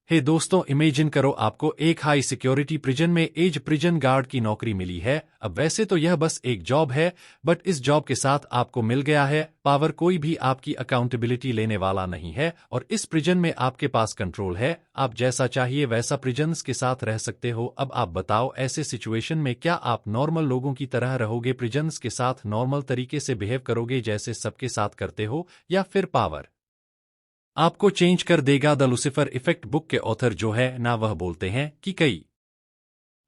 हे दोस्तों, इमेजिन करो आपको एक हाई सिक्योरिटी प्रिजन में एज प्रिजन गार्ड की नौकरी मिली है। अब वैसे तो यह बस एक जॉब है, बट इस जॉब के साथ आपको मिल गया है पावर। कोई भी आपकी अकाउंटेबिलिटी लेने वाला नहीं है और इस प्रिजन में आपके पास कंट्रोल है। आप जैसा चाहिए वैसा प्रिजन्स के साथ रह सकते हो। अब आप बताओ, ऐसे सिचुएशन में क्या आप नॉर्मल लोगों की तरह रहोगे, प्रिजन्स के साथ नॉर्मल तरीके से बिहेव करोगे जैसे सबके साथ करते हो, या फिर पावर आपको चेंज कर देगा? द लूसिफर इफेक्ट बुक के ऑथर जो है ना, वह बोलते हैं कि कई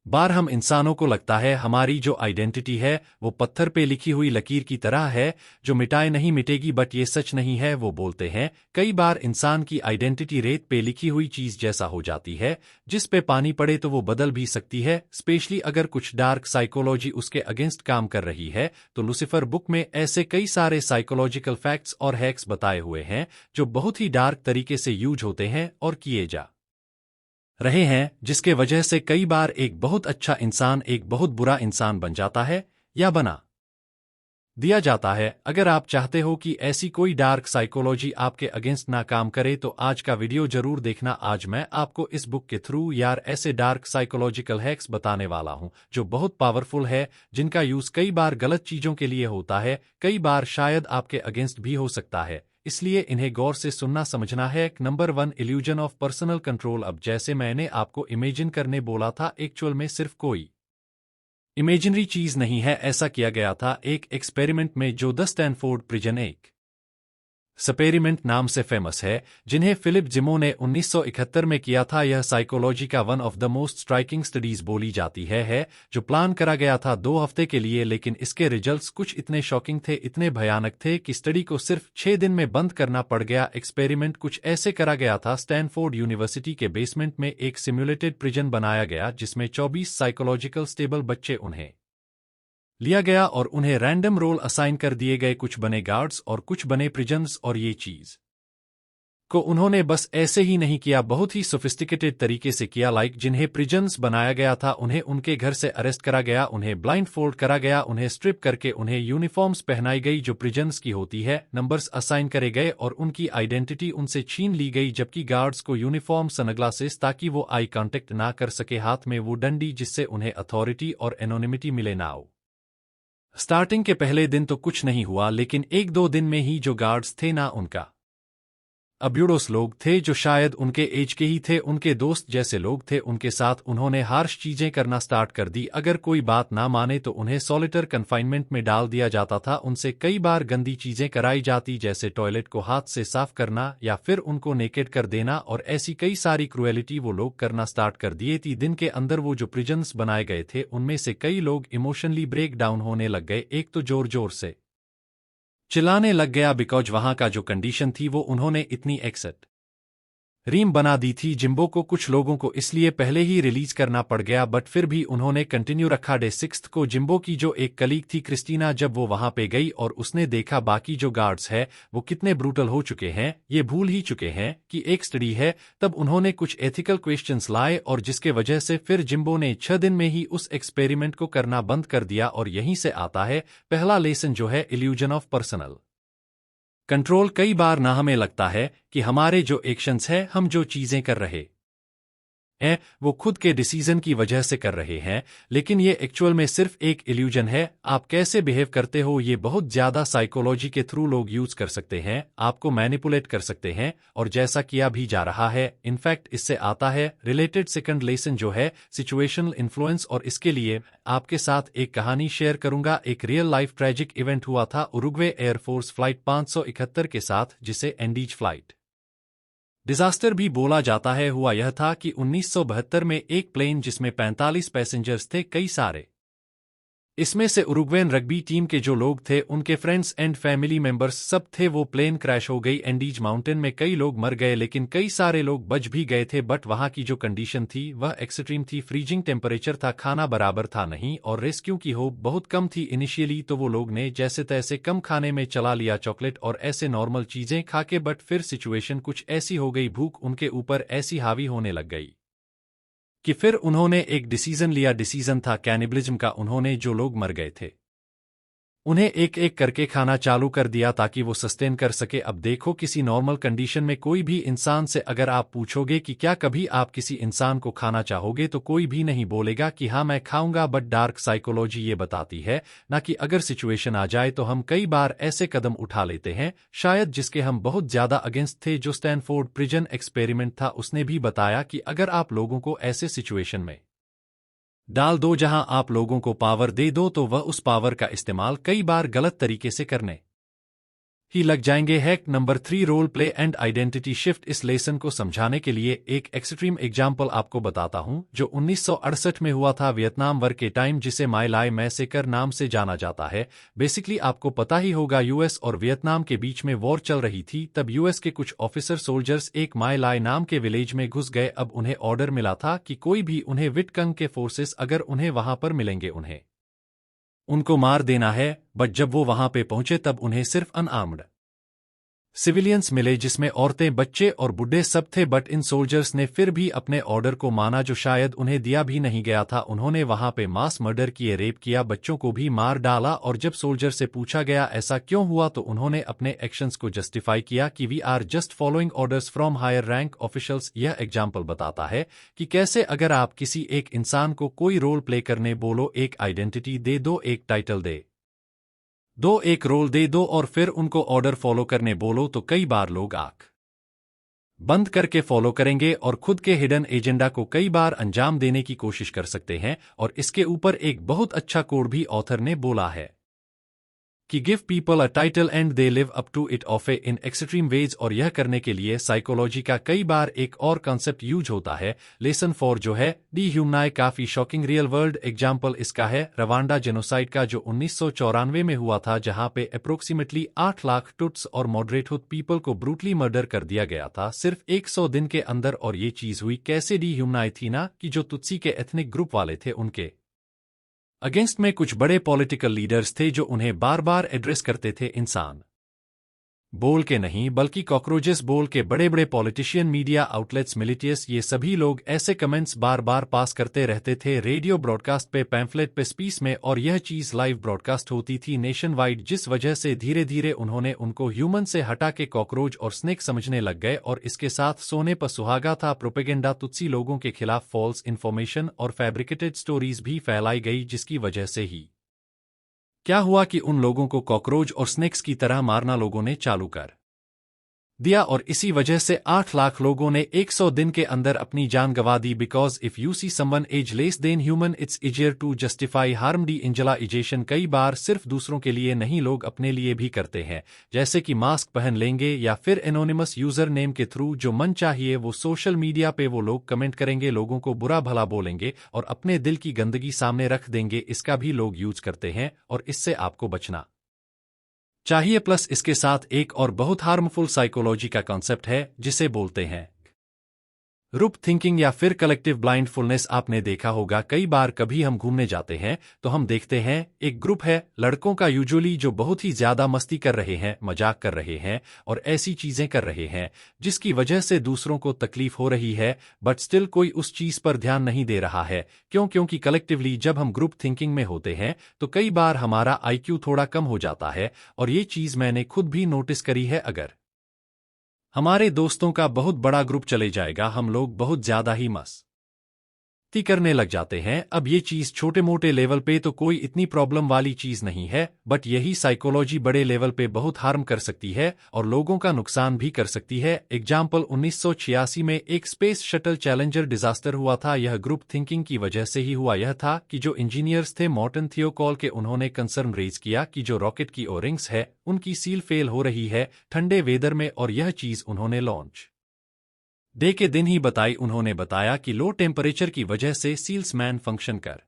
बार हम इंसानों को लगता है हमारी जो आइडेंटिटी है वो पत्थर पे लिखी हुई लकीर की तरह है जो मिटाए नहीं मिटेगी, बट ये सच नहीं है। वो बोलते हैं कई बार इंसान की आइडेंटिटी रेत पे लिखी हुई चीज जैसा हो जाती है, जिस पे पानी पड़े तो वो बदल भी सकती है, स्पेशली अगर कुछ डार्क साइकोलॉजी उसके अगेंस्ट काम कर रही है। तो लूसिफर बुक में ऐसे कई सारे साइकोलॉजिकल फैक्ट्स और हैक्स बताए हुए हैं जो बहुत ही डार्क तरीके से यूज होते हैं और किए जा रहे हैं, जिसके वजह से कई बार एक बहुत अच्छा इंसान एक बहुत बुरा इंसान बन जाता है या बना दिया जाता है। अगर आप चाहते हो कि ऐसी कोई डार्क साइकोलॉजी आपके अगेंस्ट ना काम करे तो आज का वीडियो जरूर देखना। आज मैं आपको इस बुक के थ्रू यार ऐसे डार्क साइकोलॉजिकल हैक्स बताने वाला हूं जो बहुत पावरफुल है, जिनका यूज कई बार गलत चीजों के लिए होता है, कई बार शायद आपके अगेंस्ट भी हो सकता है, इसलिए इन्हें गौर से सुनना समझना है। Number 1, illusion of personal control. अब जैसे मैंने आपको इमेजिन करने बोला था, एक्चुअल में सिर्फ कोई इमेजिनरी चीज नहीं है। ऐसा किया गया था एक एक्सपेरिमेंट में जो द स्टैनफोर्ड प्रिजन एक एक्सपेरिमेंट नाम से फेमस है, जिन्हें फिलिप जिमो ने 1971 में किया था। यह साइकोलॉजी का one of the most striking studies बोली जाती है जो प्लान करा गया था 2 हफ्ते के लिए, लेकिन इसके रिजल्ट्स कुछ इतने शॉकिंग थे, इतने भयानक थे कि स्टडी को सिर्फ 6 दिन में बंद करना पड़ गया। एक्सपेरिमेंट कुछ ऐसे करा गया था, स्टैनफोर्ड यूनिवर्सिटी के बेसमेंट में एक सिम्युलेटेड प्रिजन बनाया गया जिसमें 24 साइकोलॉजिकल स्टेबल बच्चे उन्हें लिया गया और उन्हें रैंडम रोल असाइन कर दिए गए। कुछ बने गार्ड्स और कुछ बने प्रिजन्स, और ये चीज को उन्होंने बस ऐसे ही नहीं किया, बहुत ही सोफिस्टिकेटेड तरीके से किया। लाइक जिन्हें प्रिजन्स बनाया गया था उन्हें उनके घर से अरेस्ट करा गया, उन्हें ब्लाइंड फोल्ड करा गया, उन्हें स्ट्रिप करके उन्हें यूनिफॉर्म्स पहनाई गई जो प्रिजन्स की होती है, नंबर्स असाइन करे गए और उनकी आइडेंटिटी उनसे छीन ली गई, जबकि गार्ड्स को यूनिफॉर्म सनग्लासेस ताकि वो आई कांटेक्ट ना कर सके, हाथ में वो डंडी जिससे उन्हें अथॉरिटी और एनोनिमिटी मिले ना हो। स्टार्टिंग के पहले दिन तो कुछ नहीं हुआ, लेकिन 1-2 दिन में ही जो गार्ड्स थे ना, उनका अब्यूडोस लोग थे जो शायद उनके एज के ही थे, उनके दोस्त जैसे लोग थे, उनके साथ उन्होंने हार्श चीजें करना स्टार्ट कर दी। अगर कोई बात ना माने तो उन्हें सॉलिटर कन्फाइनमेंट में डाल दिया जाता था, उनसे कई बार गंदी चीजें कराई जाती जैसे टॉयलेट को हाथ से साफ करना या फिर उनको नेकेड कर देना, और ऐसी कई सारी क्रुएलिटी वो लोग करना स्टार्ट कर दिए थी। दिन के अंदर वो जो प्रिजन्स बनाए गए थे उनमें से कई लोग इमोशनली ब्रेक डाउन होने लग गए, एक तो जोर जोर से चिल्लाने लग गया, बिकॉज वहां का जो कंडीशन थी वो उन्होंने इतनी एक्सेट रीम बना दी थी। जिम्बो को कुछ लोगों को इसलिए पहले ही रिलीज करना पड़ गया, बट फिर भी उन्होंने कंटिन्यू रखा। डे 6 को जिम्बो की जो एक कलीग थी क्रिस्टीना, जब वो वहां पे गई और उसने देखा बाकी जो गार्ड्स है वो कितने ब्रूटल हो चुके हैं, ये भूल ही चुके हैं कि एक स्टडी है, तब उन्होंने कुछ एथिकल क्वेश्चंस लाए और जिसके वजह से फिर जिम्बो ने 6 दिन में ही उस एक्सपेरिमेंट को करना बंद कर दिया। और यहीं से आता है पहला लेसन जो है इल्यूजन ऑफ पर्सनल कंट्रोल। कई बार ना हमें लगता है कि हमारे जो एक्शंस है, हम जो चीजें कर रहे हैं वो खुद के डिसीजन की वजह से कर रहे हैं, लेकिन ये एक्चुअल में सिर्फ एक इल्यूजन है। आप कैसे बिहेव करते हो ये बहुत ज्यादा साइकोलॉजी के थ्रू लोग यूज कर सकते हैं, आपको मैनिपुलेट कर सकते हैं, और जैसा किया भी जा रहा है। इनफैक्ट इससे आता है रिलेटेड सेकंड लेसन जो है सिचुएशनल इन्फ्लुएंस, और इसके लिए आपके साथ एक कहानी शेयर करूंगा। एक रियल लाइफ ट्रेजिक इवेंट हुआ था उरुग्वे एयरफोर्स फ्लाइट 571 के साथ, जिसे एंडीज फ्लाइट डिजास्टर भी बोला जाता है। हुआ यह था कि 1972 में एक प्लेन जिसमें 45 पैसेंजर्स थे, कई सारे इसमें से उरुग्वेन रग्बी टीम के जो लोग थे उनके फ्रेंड्स एंड फैमिली मेंबर्स सब थे, वो प्लेन क्रैश हो गई। एंडीज माउंटेन में कई लोग मर गए, लेकिन कई सारे लोग बच भी गए थे। बट वहां की जो कंडीशन थी वह एक्सट्रीम थी, फ्रीजिंग टेम्परेचर था, खाना बराबर था नहीं, और रेस्क्यू की होप बहुत कम थी इनिशियली। तो वो लोग ने जैसे तैसे कम खाने में चला लिया, चॉकलेट और ऐसे नॉर्मल चीजें खा के, बट फिर सिचुएशन कुछ ऐसी हो गई, भूख उनके ऊपर ऐसी हावी होने लग गई कि फिर उन्होंने एक डिसीजन लिया। डिसीजन था कैनिबलिज्म का। उन्होंने जो लोग मर गए थे उन्हें एक एक करके खाना चालू कर दिया ताकि वो सस्टेन कर सके। अब देखो, किसी नॉर्मल कंडीशन में कोई भी इंसान से अगर आप पूछोगे कि क्या कभी आप किसी इंसान को खाना चाहोगे, तो कोई भी नहीं बोलेगा कि हाँ मैं खाऊंगा। बट डार्क साइकोलॉजी ये बताती है ना कि अगर सिचुएशन आ जाए तो हम कई बार ऐसे कदम उठा लेते हैं, शायद जिसके हम बहुत ज्यादा अगेंस्ट थे। जो स्टैनफोर्ड प्रिजन एक्सपेरिमेंट था, उसने भी बताया कि अगर आप लोगों को ऐसे सिचुएशन में डाल दो जहां आप लोगों को पावर दे दो, तो वह उस पावर का इस्तेमाल कई बार गलत तरीके से करने ही लग जाएंगे। Hack number 3, role play and identity shift. इस लेसन को समझाने के लिए एक एक्सट्रीम एग्जाम्पल आपको बताता हूं, जो 1968 में हुआ था वियतनाम वॉर के टाइम, जिसे माय लाई मैसेकर नाम से जाना जाता है। बेसिकली आपको पता ही होगा, यूएस और वियतनाम के बीच में वॉर चल रही थी। तब यूएस के कुछ ऑफिसर सोल्जर्स एक माय लाई नाम के विलेज में घुस गए। अब उन्हें ऑर्डर मिला था कि कोई भी उन्हें विटकंग के फोर्सेस अगर उन्हें वहां पर मिलेंगे, उन्हें उनको मार देना है। बट जब वो वहां पे पहुंचे तब उन्हें सिर्फ अनआर्म्ड सिविलियंस मिले, जिसमें औरतें, बच्चे और बुढ़े सब थे। बट इन सोल्जर्स ने फिर भी अपने ऑर्डर को माना, जो शायद उन्हें दिया भी नहीं गया था। उन्होंने वहां पे मास मर्डर किए, रेप किया, बच्चों को भी मार डाला। और जब सोल्जर से पूछा गया ऐसा क्यों हुआ, तो उन्होंने अपने एक्शंस को जस्टिफाई किया कि we are just following orders from higher rank officials. यह एग्जाम्पल बताता है कि कैसे अगर आप किसी एक इंसान को कोई रोल प्ले करने बोलो, एक आइडेंटिटी दे दो, एक टाइटल दे दो, एक रोल दे दो और फिर उनको ऑर्डर फॉलो करने बोलो, तो कई बार लोग आंख बंद करके फॉलो करेंगे और खुद के हिडन एजेंडा को कई बार अंजाम देने की कोशिश कर सकते हैं। और इसके ऊपर एक बहुत अच्छा कोड भी ऑथर ने बोला है कि give people a title and they live up to it often extreme ways. और यह करने के लिए साइकोलॉजी का कई बार एक और कॉन्सेप्ट यूज होता है, लेसन 4, जो है डी-ह्यूमनाई। काफी शॉकिंग रियल वर्ल्ड एग्जाम्पल इसका है रवांडा जेनोसाइड का, जो 1994 में हुआ था, जहां पे अप्रोक्सीमेटली 8 लाख टुट्स और मॉडरेट हुत पीपल को ब्रूटली मर्डर कर दिया गया था सिर्फ 100 दिन के अंदर। और ये चीज हुई कैसे? डी-ह्यूमनाई थी ना, कि जो तुत्सी के एथनिक ग्रुप वाले थे, उनके अगेंस्ट में कुछ बड़े पॉलिटिकल लीडर्स थे जो उन्हें बार बार एड्रेस करते थे, इंसान बोल के नहीं बल्कि कॉकरोचेस बोल के। बड़े बड़े पॉलिटिशियन, मीडिया आउटलेट्स, मिलिटियस, ये सभी लोग ऐसे कमेंट्स बार बार पास करते रहते थे, रेडियो ब्रॉडकास्ट पे, पैम्फलेट पे, स्पीच में। और यह चीज लाइव ब्रॉडकास्ट होती थी नेशन वाइड, जिस वजह से धीरे धीरे उन्होंने उनको ह्यूमन से हटा के कॉकरोच और स्नेक समझने लग गए। और इसके साथ सोने पर सुहागा था प्रोपेगेंडा। तुत्सी लोगों के खिलाफ फॉल्स इन्फॉर्मेशन और फैब्रिकेटेड स्टोरीज भी फैलाई गई, जिसकी वजह से ही क्या हुआ कि उन लोगों को कॉकरोच और स्नेक्स की तरह मारना लोगों ने चालू कर दिया। और इसी वजह से 8 लाख लोगों ने 100 दिन के अंदर अपनी जान गंवा दी। Because if you see someone as less than human, it's easier to justify harm. Dehumanisation कई बार सिर्फ दूसरों के लिए नहीं, लोग अपने लिए भी करते हैं, जैसे कि मास्क पहन लेंगे या फिर एनोनिमस यूजर नेम के थ्रू जो मन चाहिए वो सोशल मीडिया पे वो लोग कमेंट करेंगे, लोगों को बुरा भला बोलेंगे और अपने दिल की गंदगी सामने रख देंगे। इसका भी लोग यूज करते हैं और इससे आपको बचना चाहिए। प्लस इसके साथ एक और बहुत हार्मफुल साइकोलॉजी का कॉन्सेप्ट है, जिसे बोलते हैं ग्रुप थिंकिंग या फिर कलेक्टिव ब्लाइंडफुलनेस। आपने देखा होगा कई बार कभी हम घूमने जाते हैं तो हम देखते हैं एक ग्रुप है लड़कों का यूजुअली, जो बहुत ही ज्यादा मस्ती कर रहे हैं, मजाक कर रहे हैं और ऐसी चीजें कर रहे हैं जिसकी वजह से दूसरों को तकलीफ हो रही है। बट स्टिल कोई उस चीज पर ध्यान नहीं दे रहा है। क्यों? क्योंकि कलेक्टिवली जब हम ग्रुप थिंकिंग में होते हैं तो कई बार हमारा आईक्यू थोड़ा कम हो जाता है। और ये चीज मैंने खुद भी नोटिस करी है। अगर हमारे दोस्तों का बहुत बड़ा ग्रुप चले जाएगा, हम लोग बहुत ज्यादा ही मस्ती करने लग जाते हैं। अब ये चीज छोटे मोटे लेवल पे तो कोई इतनी प्रॉब्लम वाली चीज नहीं है, बट यही साइकोलॉजी बड़े लेवल पे बहुत हार्म कर सकती है और लोगों का नुकसान भी कर सकती है। एग्जाम्पल 1986 में एक स्पेस शटल चैलेंजर डिजास्टर हुआ था। यह ग्रुप थिंकिंग की वजह से ही हुआ। यह था कि जो इंजीनियर्स थे मॉर्टन थियोकॉल के, उन्होंने कंसर्न रेज किया कि जो रॉकेट की ओरिंग्स है उनकी सील फेल हो रही है ठंडे वेदर में। और यह चीज उन्होंने लॉन्च डे के दिन ही बताई। उन्होंने बताया कि लो टेम्परेचर की वजह से सील्स मैन फंक्शन कर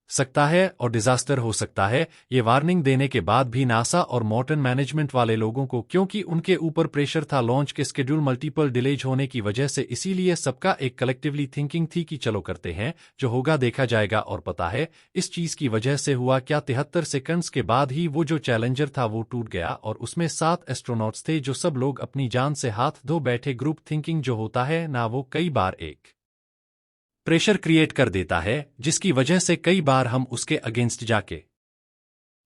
सकता है और डिजास्टर हो सकता है। ये वार्निंग देने के बाद भी नासा और मॉर्टन मैनेजमेंट वाले लोगों को, क्योंकि उनके ऊपर प्रेशर था लॉन्च के स्केड्यूल मल्टीपल डिलेज होने की वजह से, इसीलिए सबका एक कलेक्टिवली थिंकिंग थी कि चलो करते हैं, जो होगा देखा जाएगा। और पता है इस चीज की वजह से हुआ क्या? 73 सेकंड्स के बाद ही वो जो चैलेंजर था वो टूट गया और उसमें 7 एस्ट्रोनॉट्स थे, जो सब लोग अपनी जान से हाथ धो बैठे। ग्रुप थिंकिंग जो होता है ना, वो कई बार एक प्रेशर क्रिएट कर देता है, जिसकी वजह से कई बार हम उसके अगेंस्ट जाके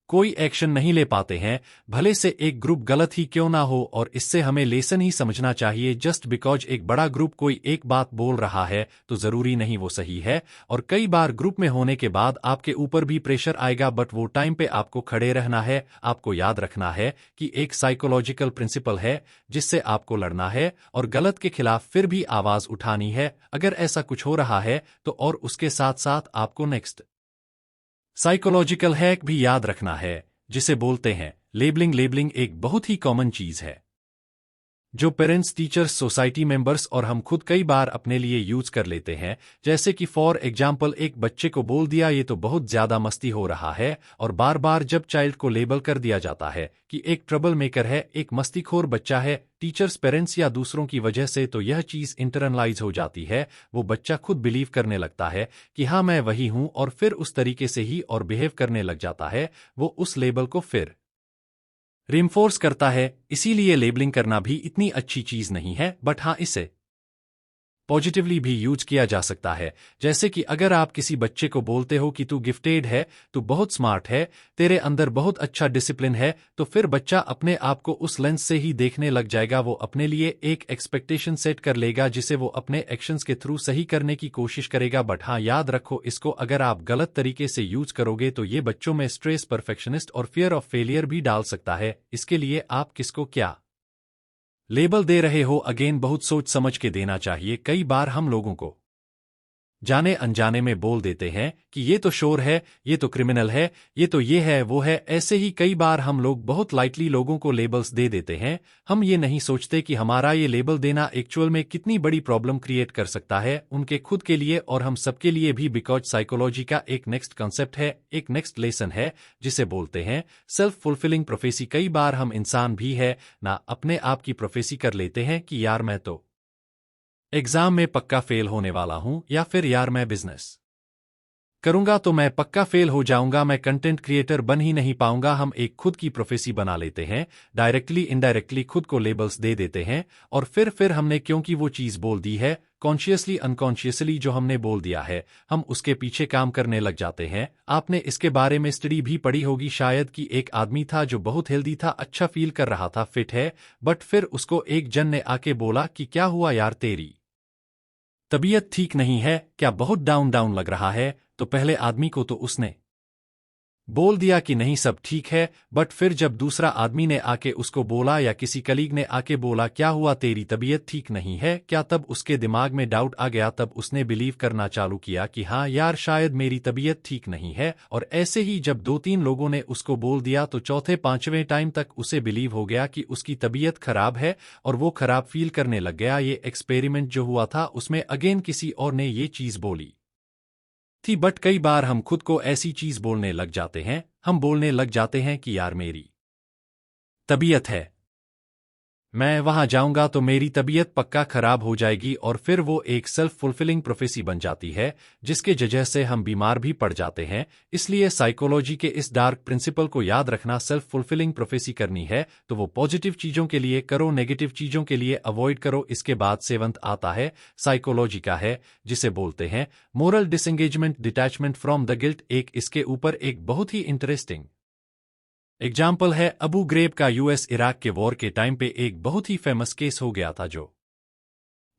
कोई एक्शन नहीं ले पाते हैं, भले से एक ग्रुप गलत ही क्यों ना हो। और इससे हमें लेसन ही समझना चाहिए, जस्ट बिकॉज एक बड़ा ग्रुप कोई एक बात बोल रहा है तो जरूरी नहीं वो सही है। और कई बार ग्रुप में होने के बाद आपके ऊपर भी प्रेशर आएगा, बट वो टाइम पे आपको खड़े रहना है। आपको याद रखना है कि एक साइकोलॉजिकल प्रिंसिपल है जिससे आपको लड़ना है और गलत के खिलाफ फिर भी आवाज उठानी है अगर ऐसा कुछ हो रहा है तो। और उसके साथ साथ आपको नेक्स्ट साइकोलॉजिकल हैक भी याद रखना है जिसे बोलते हैं लेबलिंग। लेबलिंग एक बहुत ही कॉमन चीज है जो पेरेंट्स, टीचर्स, सोसाइटी मेंबर्स और हम खुद कई बार अपने लिए यूज कर लेते हैं। जैसे कि फॉर एग्जाम्पल एक बच्चे को बोल दिया ये तो बहुत ज्यादा मस्ती हो रहा है, और बार बार जब चाइल्ड को लेबल कर दिया जाता है कि एक ट्रबल मेकर है, एक मस्तीखोर बच्चा है, टीचर्स, पेरेंट्स या दूसरों की वजह से, तो यह चीज इंटरनलाइज हो जाती है। वो बच्चा खुद बिलीव करने लगता है कि हाँ मैं वही हूं, और फिर उस तरीके से ही और बिहेव करने लग जाता है। वो उस लेबल को फिर रिइंफोर्स करता है। इसीलिए लेबलिंग करना भी इतनी अच्छी चीज नहीं है, बट हाँ इसे पॉजिटिवली भी यूज किया जा सकता है। जैसे कि अगर आप किसी बच्चे को बोलते हो कि तू गिफ्टेड है, तू बहुत स्मार्ट है, तेरे अंदर बहुत अच्छा डिसिप्लिन है, तो फिर बच्चा अपने आप को उस लेंस से ही देखने लग जाएगा। वो अपने लिए एक एक्सपेक्टेशन सेट कर लेगा जिसे वो अपने एक्शंस के थ्रू सही करने की कोशिश करेगा। बट हाँ याद रखो, इसको अगर आप गलत तरीके से यूज करोगे तो ये बच्चों में स्ट्रेस, परफेक्शनिस्ट और फियर ऑफ फेलियर भी डाल सकता है। इसके लिए आप किसको क्या लेबल दे रहे हो, अगेन बहुत सोच समझ के देना चाहिए। कई बार हम लोगों को जाने अनजाने में बोल देते हैं कि ये तो शोर है, ये तो क्रिमिनल है, ये तो ये है वो है। ऐसे ही कई बार हम लोग बहुत लाइटली लोगों को लेबल्स दे देते हैं। हम ये नहीं सोचते कि हमारा ये लेबल देना एक्चुअल में कितनी बड़ी प्रॉब्लम क्रिएट कर सकता है उनके खुद के लिए और हम सबके लिए भी। बिकॉज साइकोलॉजी का एक नेक्स्ट कॉन्सेप्ट है, एक नेक्स्ट लेसन है जिसे बोलते हैं सेल्फ फुलफिलिंग प्रोफेसी। कई बार हम इंसान भी है ना अपने आप की प्रोफेसी कर लेते हैं कि यार मैं तो एग्जाम में पक्का फेल होने वाला हूं, या फिर यार मैं बिजनेस करूंगा तो मैं पक्का फेल हो जाऊंगा, मैं कंटेंट क्रिएटर बन ही नहीं पाऊंगा। हम एक खुद की प्रोफेसी बना लेते हैं, डायरेक्टली इनडायरेक्टली खुद को लेबल्स दे देते हैं। और फिर हमने क्योंकि वो चीज बोल दी है, कॉन्शियसली अनकॉन्शियसली जो हमने बोल दिया है, हम उसके पीछे काम करने लग जाते हैं। आपने इसके बारे में स्टडी भी पढ़ी होगी शायद कि एक आदमी था जो बहुत हेल्दी था, अच्छा फील कर रहा था, फिट है, बट फिर उसको एक जन ने आके बोला कि क्या हुआ यार, तेरी तबीयत ठीक नहीं है क्या, बहुत डाउन डाउन लग रहा है। तो पहले आदमी को तो उसने बोल दिया कि नहीं सब ठीक है, बट फिर जब दूसरा आदमी ने आके उसको बोला या किसी कलीग ने आके बोला क्या हुआ तेरी तबीयत ठीक नहीं है क्या, तब उसके दिमाग में डाउट आ गया। तब उसने बिलीव करना चालू किया कि हाँ यार शायद मेरी तबीयत ठीक नहीं है। और ऐसे ही जब 2-3 लोगों ने उसको बोल दिया तो चौथे पांचवें टाइम तक उसे बिलीव हो गया कि उसकी तबीयत खराब है और वो खराब फील करने लग गया। ये एक्सपेरिमेंट जो हुआ था उसमें अगेन किसी और ने ये चीज बोली थी, बट कई बार हम खुद को ऐसी चीज बोलने लग जाते हैं, हम बोलने लग जाते हैं कि यार मेरी तबीयत है, मैं वहां जाऊंगा तो मेरी तबीयत पक्का खराब हो जाएगी। और फिर वो एक सेल्फ फुलफिलिंग प्रोफेसी बन जाती है जिसके वजह से हम बीमार भी पड़ जाते हैं। इसलिए साइकोलॉजी के इस डार्क प्रिंसिपल को याद रखना, सेल्फ फुलफिलिंग प्रोफेसी करनी है तो वो पॉजिटिव चीजों के लिए करो, नेगेटिव चीजों के लिए अवॉइड करो। इसके बाद सेवंथ आता है साइकोलॉजी का है जिसे बोलते हैं moral disengagement, detachment from the guilt. एक इसके ऊपर एक बहुत ही इंटरेस्टिंग एग्जाम्पल है अबू ग्रेब का। यूएस इराक के वॉर के टाइम पे एक बहुत ही फेमस केस हो गया था जो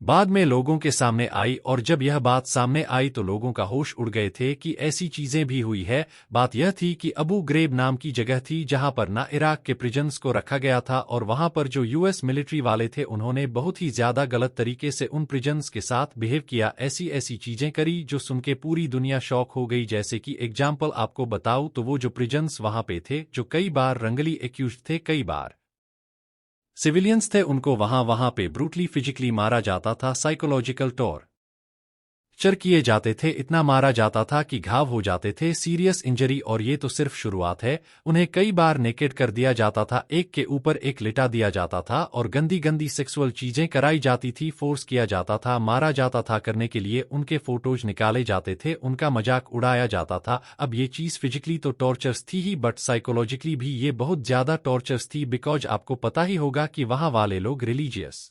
बाद में लोगों के सामने आई, और जब यह बात सामने आई तो लोगों का होश उड़ गए थे कि ऐसी चीजें भी हुई है। बात यह थी कि अबू ग्रेब नाम की जगह थी जहां पर ना इराक के प्रिजन्स को रखा गया था, और वहां पर जो यूएस मिलिट्री वाले थे उन्होंने बहुत ही ज्यादा गलत तरीके से उन प्रिजन्स के साथ बिहेव किया, ऐसी ऐसी चीजें करी जो सुन के पूरी दुनिया शॉक हो गई। जैसे कि एग्जाम्पल आपको बताऊं तो वो जो प्रिजन्स वहां पे थे जो कई बार रंगली एक्यूज थे, कई बार सिविलियंस थे, उनको वहां पे ब्रूटली फिजिकली मारा जाता था, साइकोलॉजिकल टॉर्चर किए जाते थे, इतना मारा जाता था कि घाव हो जाते थे, सीरियस इंजरी। और ये तो सिर्फ शुरुआत है, उन्हें कई बार नेकेड कर दिया जाता था, एक के ऊपर एक लिटा दिया जाता था और गंदी गंदी सेक्सुअल चीजें कराई जाती थी, फोर्स किया जाता था, मारा जाता था। करने के लिए उनके फोटोज निकाले जाते थे, उनका मजाक उड़ाया जाता था। अब ये चीज फिजिकली तो टॉर्चर्स थी ही, बट साइकोलॉजिकली भी ये बहुत ज्यादा टॉर्चर्स थी। बिकॉज आपको पता ही होगा कि वहां वाले लोग रिलीजियस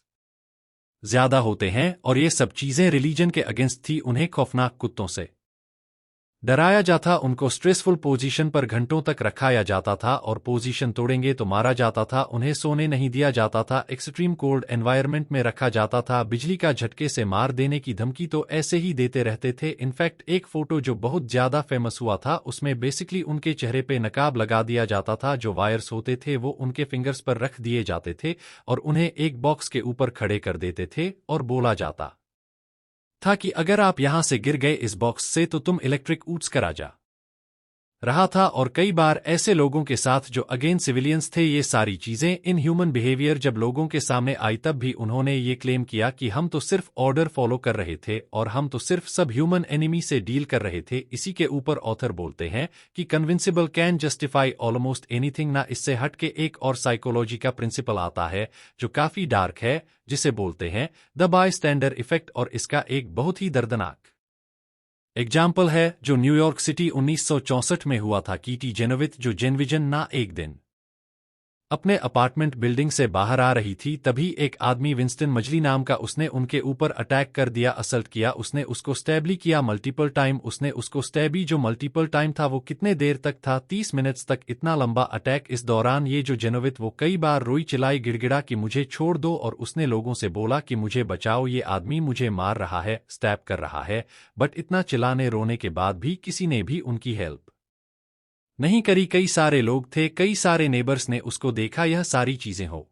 ज्यादा होते हैं और ये सब चीजें रिलीजन के अगेंस्ट थी, उन्हें खौफनाक कुत्तों से डराया जाता, उनको स्ट्रेसफुल पोजीशन पर घंटों तक रखाया जाता था और पोजीशन तोड़ेंगे तो मारा जाता था, उन्हें सोने नहीं दिया जाता था, एक्सट्रीम कोल्ड एनवायरनमेंट में रखा जाता था, बिजली का झटके से मार देने की धमकी तो ऐसे ही देते रहते थे। इनफैक्ट एक फोटो जो बहुत ज्यादा फेमस हुआ था उसमें बेसिकली उनके चेहरे पे नकाब लगा दिया जाता था, जो वायर्स होते थे वो उनके फिंगर्स पर रख दिए जाते थे और उन्हें एक बॉक्स के ऊपर खड़े कर देते थे और बोला जाता था कि अगर आप यहां से गिर गए इस बॉक्स से तो तुम इलेक्ट्रिक ऊट्स करा जा रहा था। और कई बार ऐसे लोगों के साथ जो अगेन सिविलियंस थे, ये सारी चीजें इन ह्यूमन बिहेवियर जब लोगों के सामने आई तब भी उन्होंने ये क्लेम किया कि हम तो सिर्फ ऑर्डर फॉलो कर रहे थे और हम तो सिर्फ सब ह्यूमन एनिमी से डील कर रहे थे। इसी के ऊपर ऑथर बोलते हैं कि कन्विंसिबल कैन जस्टिफाई ऑलमोस्ट एनीथिंग। ना इससे हटके एक और साइकोलॉजी का प्रिंसिपल आता है जो काफी डार्क है, जिसे बोलते हैं द बाय स्टैंडर इफेक्ट, और इसका एक बहुत ही दर्दनाक एग्जाम्पल है जो न्यूयॉर्क सिटी 1964 में हुआ था। कीटी जेनोविथ जो जेनविजन ना एक दिन अपने अपार्टमेंट बिल्डिंग से बाहर आ रही थी, तभी एक आदमी विंस्टन मजली नाम का, उसने उनके ऊपर अटैक कर दिया, असल्ट किया, उसने उसको स्टैबली किया मल्टीपल टाइम, उसने उसको स्टैबी जो मल्टीपल टाइम था वो कितने देर तक था, 30 मिनट्स तक, इतना लंबा अटैक। इस दौरान ये जो जेनोविथ वो कई बार रोई चिल्लाई गिड़गिड़ा कि मुझे छोड़ दो, और उसने लोगों से बोला कि मुझे बचाओ, ये आदमी मुझे मार रहा है, स्टैब कर रहा है। बट इतना चिल्लाने रोने के बाद भी किसी ने भी उनकी हेल्प नहीं करी। कई सारे लोग थे, कई सारे नेबर्स ने उसको देखा यह सारी चीजें हो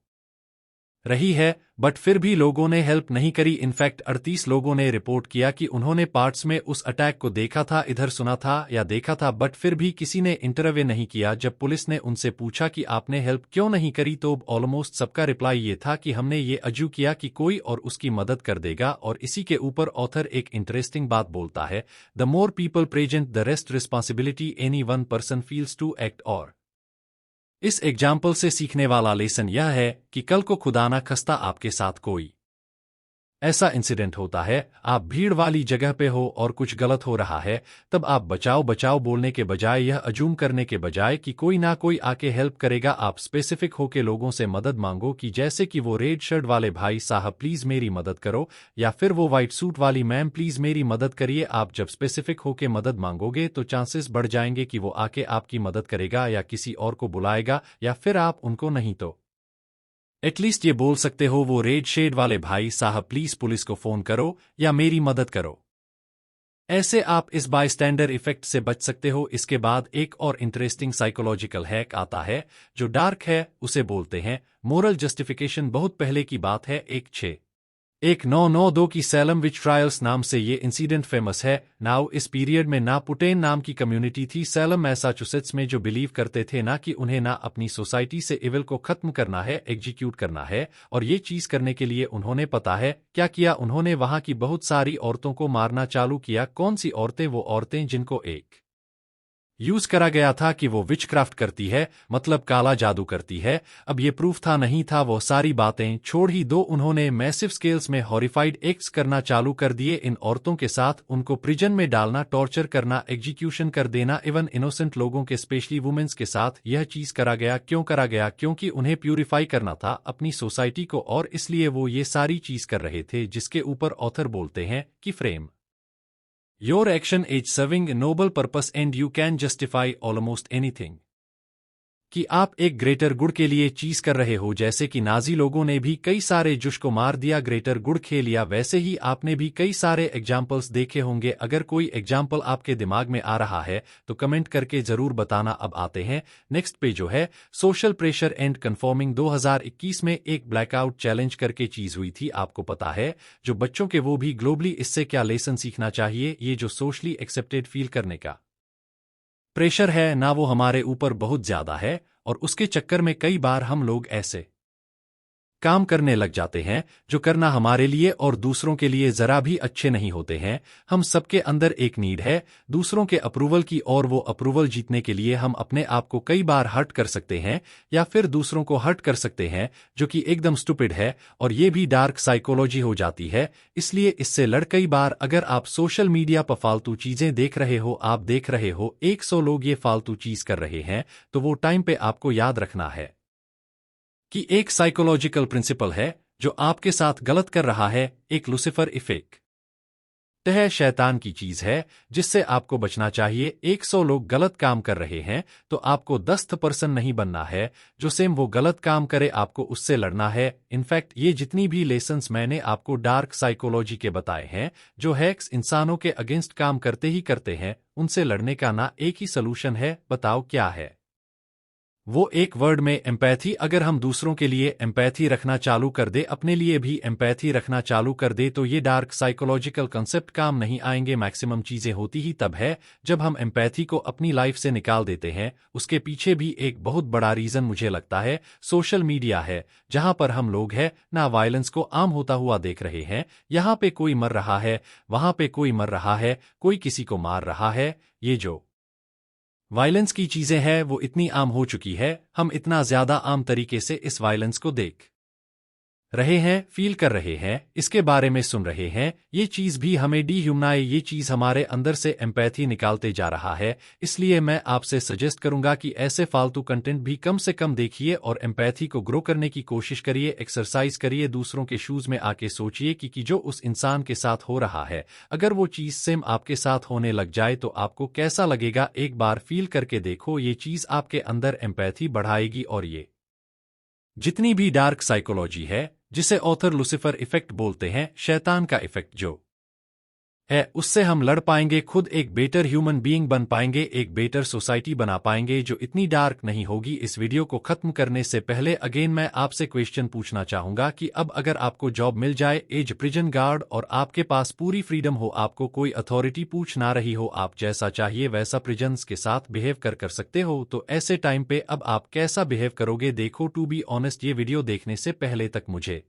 रही है, बट फिर भी लोगों ने हेल्प नहीं करी। इनफैक्ट 38 लोगों ने रिपोर्ट किया कि उन्होंने पार्ट्स में उस अटैक को देखा था, इधर सुना था या देखा था, बट फिर भी किसी ने इंटरव्यू नहीं किया। जब पुलिस ने उनसे पूछा कि आपने हेल्प क्यों नहीं करी, तो ऑलमोस्ट सबका रिप्लाई ये था कि हमने ये अज्यू किया कि कोई और उसकी मदद कर देगा। और इसी के ऊपर ऑथर एक इंटरेस्टिंग बात बोलता है, the more people present the rest responsibility any one person feels to act. और इस एग्जाम्पल से सीखने वाला लेसन यह है कि कल को खुदा ना खस्ता आपके साथ कोई ऐसा इंसिडेंट होता है, आप भीड़ वाली जगह पे हो और कुछ गलत हो रहा है, तब आप बचाओ बचाओ बोलने के बजाय, यह अजूम करने के बजाय कि कोई ना कोई आके हेल्प करेगा, आप स्पेसिफिक होके लोगों से मदद मांगो। कि जैसे कि वो रेड शर्ट वाले भाई साहब प्लीज मेरी मदद करो, या फिर वो व्हाइट सूट वाली मैम प्लीज मेरी मदद करिए। आप जब स्पेसिफिक होके मदद मांगोगे तो चांसेस बढ़ जाएंगे कि वो आके आपकी मदद करेगा या किसी और को बुलाएगा, या फिर आप उनको नहीं तो एटलीस्ट ये बोल सकते हो, वो रेड शेड वाले भाई साहब प्लीज पुलिस को फोन करो या मेरी मदद करो। ऐसे आप इस बायस्टैंडर इफेक्ट से बच सकते हो। इसके बाद एक और इंटरेस्टिंग साइकोलॉजिकल हैक आता है जो डार्क है, उसे बोलते हैं मोरल जस्टिफिकेशन। बहुत पहले की बात है, 1992 की सैलम विच ट्रायल्स नाम से ये इंसिडेंट फेमस है। नाउ इस पीरियड में ना पुटेन नाम की कम्युनिटी थी सैलम मैसाचुसेट्स में, जो बिलीव करते थे ना कि उन्हें ना अपनी सोसाइटी से इविल को खत्म करना है, एग्जीक्यूट करना है। और ये चीज करने के लिए उन्होंने पता है क्या किया, उन्होंने वहां की बहुत सारी औरतों को मारना चालू किया। कौन सी औरतें? वो औरतें जिनको एक यूज करा गया था कि वो विचक्राफ्ट करती है, मतलब काला जादू करती है। अब ये प्रूफ था नहीं था, वो सारी बातें छोड़ ही दो, उन्होंने मैसिव स्केल्स में हॉरिफाइड एक्ट्स करना चालू कर दिए इन औरतों के साथ, उनको प्रिजन में डालना, टॉर्चर करना, एग्जीक्यूशन कर देना, इवन इनोसेंट लोगों के स्पेशली वुमेन्स के साथ। यह चीज करा गया क्यों करा गया? क्योंकि उन्हें प्यूरिफाई करना था अपनी सोसाइटी को, और इसलिए वो ये सारी चीज कर रहे थे। जिसके ऊपर ऑथर बोलते हैं कि frame your action is serving a noble purpose and you can justify almost anything। कि आप एक ग्रेटर गुड के लिए चीज कर रहे हो, जैसे कि नाजी लोगों ने भी कई सारे जुश को मार दिया, ग्रेटर गुड खेल लिया, वैसे ही आपने भी कई सारे एग्जाम्पल्स देखे होंगे। अगर कोई एग्जाम्पल आपके दिमाग में आ रहा है तो कमेंट करके जरूर बताना। अब आते हैं नेक्स्ट पे जो है सोशल प्रेशर एंड कन्फॉर्मिंग। 2021 में एक ब्लैकआउट चैलेंज करके चीज हुई थी, आपको पता है, जो बच्चों के वो भी ग्लोबली। इससे क्या लेसन सीखना चाहिए? ये जो सोशली एक्सेप्टेड फील करने का प्रेशर है ना, वो हमारे ऊपर बहुत ज्यादा है, और उसके चक्कर में कई बार हम लोग ऐसे काम करने लग जाते हैं जो करना हमारे लिए और दूसरों के लिए जरा भी अच्छे नहीं होते हैं। हम सबके अंदर एक नीड है दूसरों के अप्रूवल की, और वो अप्रूवल जीतने के लिए हम अपने आप को कई बार हर्ट कर सकते हैं या फिर दूसरों को हर्ट कर सकते हैं, जो कि एकदम स्टूपिड है, और ये भी डार्क साइकोलॉजी हो जाती है। इसलिए इससे लड़ कई बार अगर आप सोशल मीडिया पर फालतू चीजें देख रहे हो, आप देख रहे हो 100 लोग ये फालतू चीज कर रहे हैं, तो वो टाइम पे आपको याद रखना है कि एक साइकोलॉजिकल प्रिंसिपल है जो आपके साथ गलत कर रहा है, एक लुसिफर इफेक्ट। तह शैतान की चीज है जिससे आपको बचना चाहिए। 100 लोग गलत काम कर रहे हैं तो आपको 10% नहीं बनना है जो सेम वो गलत काम करे, आपको उससे लड़ना है। इनफैक्ट ये जितनी भी लेसन्स मैंने आपको डार्क साइकोलॉजी के बताए हैं, जो हैक्स इंसानों के अगेंस्ट काम करते ही करते हैं, उनसे लड़ने का ना एक ही सलूशन है। बताओ क्या है वो? एक वर्ड में एम्पैथी। अगर हम दूसरों के लिए एम्पैथी रखना चालू कर दे, अपने लिए भी एम्पैथी रखना चालू कर दे, तो ये डार्क साइकोलॉजिकल कंसेप्ट काम नहीं आएंगे। मैक्सिमम चीजें होती ही तब है जब हम एम्पैथी को अपनी लाइफ से निकाल देते हैं। उसके पीछे भी एक बहुत बड़ा रीजन मुझे लगता है सोशल मीडिया है, जहां पर हम लोग हैं ना वायलेंस को आम होता हुआ देख रहे हैं। यहाँ पे कोई मर रहा है, वहां पे कोई मर रहा है, कोई किसी को मार रहा है। ये जो वायलेंस की चीजें हैं वो इतनी आम हो चुकी है, हम इतना ज्यादा आम तरीके से इस वायलेंस को देख रहे हैं, फील कर रहे हैं, इसके बारे में सुन रहे हैं। ये चीज भी हमें डीह्यूमनाए, ये चीज हमारे अंदर से एम्पैथी निकालते जा रहा है। इसलिए मैं आपसे सजेस्ट करूंगा कि ऐसे फालतू कंटेंट भी कम से कम देखिए और एम्पैथी को ग्रो करने की कोशिश करिए, एक्सरसाइज करिए, दूसरों के शूज में आके सोचिए कि जो उस इंसान के साथ हो रहा है, अगर वो चीज सेम आपके साथ होने लग जाए तो आपको कैसा लगेगा। एक बार फील करके देखो, ये चीज आपके अंदर एम्पैथी बढ़ाएगी। और ये जितनी भी डार्क साइकोलॉजी है, जिसे ऑथर लुसिफर इफेक्ट बोलते हैं, शैतान का इफेक्ट जो है, उससे हम लड़ पाएंगे, खुद एक बेटर ह्यूमन बीइंग बन पाएंगे, एक बेटर सोसाइटी बना पाएंगे जो इतनी डार्क नहीं होगी। इस वीडियो को खत्म करने से पहले अगेन मैं आपसे क्वेश्चन पूछना चाहूंगा कि अब अगर आपको जॉब मिल जाए एज प्रिजन गार्ड और आपके पास पूरी फ्रीडम हो, आपको कोई अथॉरिटी पूछ ना रही हो, आप जैसा चाहिए वैसा प्रिजन्स के साथ बिहेव कर सकते हो, तो ऐसे टाइम पे अब आप कैसा बिहेव करोगे? देखो, टू बी ऑनेस्ट, ये वीडियो देखने से पहले तक मुझे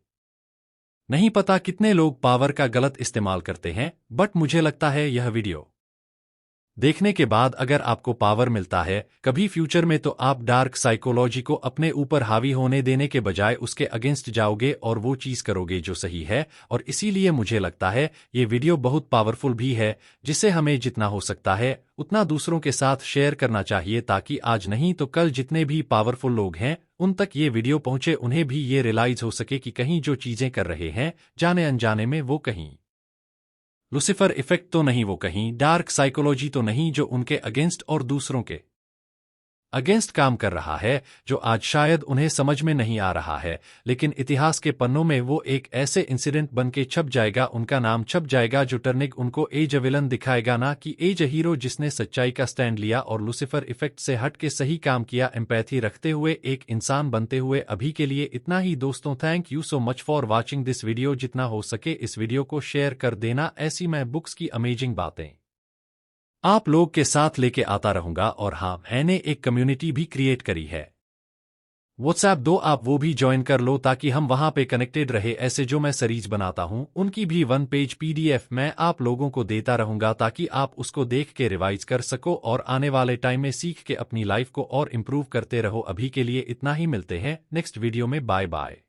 नहीं पता कितने लोग पावर का गलत इस्तेमाल करते हैं, बट मुझे लगता है यह वीडियो देखने के बाद अगर आपको पावर मिलता है कभी फ्यूचर में, तो आप डार्क साइकोलॉजी को अपने ऊपर हावी होने देने के बजाय उसके अगेंस्ट जाओगे और वो चीज करोगे जो सही है। और इसीलिए मुझे लगता है ये वीडियो बहुत पावरफुल भी है, जिसे हमें जितना हो सकता है उतना दूसरों के साथ शेयर करना चाहिए, ताकि आज नहीं तो कल जितने भी पावरफुल लोग हैं उन तक ये वीडियो पहुंचे, उन्हें भी ये रियलाइज हो सके कि कहीं जो चीजें कर रहे हैं जाने अनजाने में, वो कहीं लुसिफर इफेक्ट तो नहीं, वो कहीं डार्क साइकोलॉजी तो नहीं जो उनके अगेंस्ट और दूसरों के अगेंस्ट काम कर रहा है, जो आज शायद उन्हें समझ में नहीं आ रहा है, लेकिन इतिहास के पन्नों में वो एक ऐसे इंसिडेंट बन के छप जाएगा, उनका नाम छप जाएगा, जो टर्निंग उनको एज अ विलन दिखाएगा, ना कि एज अ हीरो जिसने सच्चाई का स्टैंड लिया और लुसिफर इफेक्ट से हट के सही काम किया, एम्पैथी रखते हुए एक इंसान बनते हुए। अभी के लिए इतना ही दोस्तों, thank you so much for watching this video. जितना हो सके इस वीडियो को शेयर कर देना, ऐसी मैं बुक्स की अमेजिंग बातें आप लोग के साथ लेके आता रहूंगा। और हाँ, मैंने एक कम्युनिटी भी क्रिएट करी है व्हाट्सएप, दो आप वो भी ज्वाइन कर लो ताकि हम वहां पे कनेक्टेड रहे। ऐसे जो मैं सीरीज बनाता हूं उनकी भी 1 पेज PDF मैं आप लोगों को देता रहूंगा, ताकि आप उसको देख के रिवाइज कर सको और आने वाले टाइम में सीख के अपनी लाइफ को और इम्प्रूव करते रहो। अभी के लिए इतना ही, मिलते हैं नेक्स्ट वीडियो में, बाय बाय।